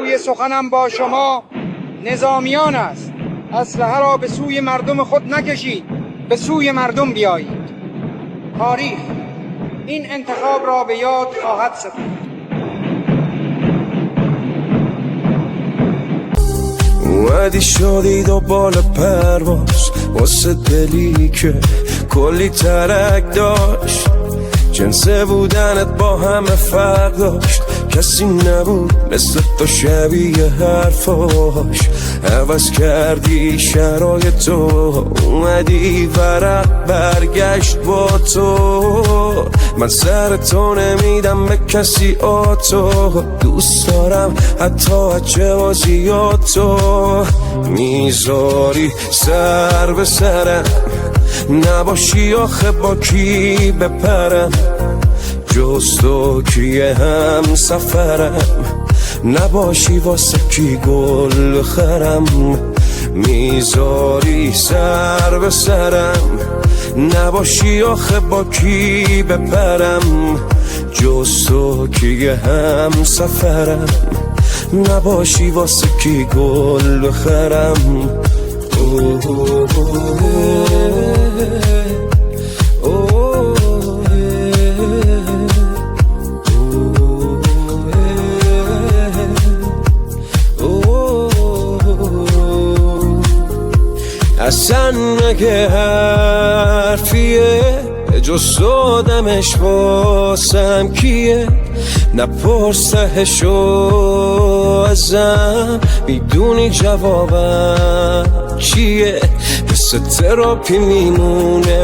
موضوع سخنم با شما نظامیان است. اسلحه را به سوی مردم خود نکشید، به سوی مردم بیایید. تاریخ این انتخاب را به یاد خواهد سپرد. اومدی شدی دنبال پرواز واسه دلی که کلی ترک داشت. جنسه بودنت با همه فرق داشت، کسی نبود مثل تو شبیه حرفاش. عوض کردی شرایط تو، اومدی ورق برگشت با تو. من سر تو نمیدم به کسی آتو، دوست دارم حتی هچه بازیاتو. میذاری سر به سرم، نباشی آخه با کی بپرم. جز تو کیه هم سفرم، نباشی واسه کی گل بخرم. میذاری سر به سرم، نباشی آخه با کی بپرم. جز تو کیه هم سفرم، نباشی واسه کی گل بخرم. اصلا مگه حرفیه جز دادمش واسم کیه؟ نپرسهشو ازم، میدونی جوابم چیه؟ مثل تراپی میمونه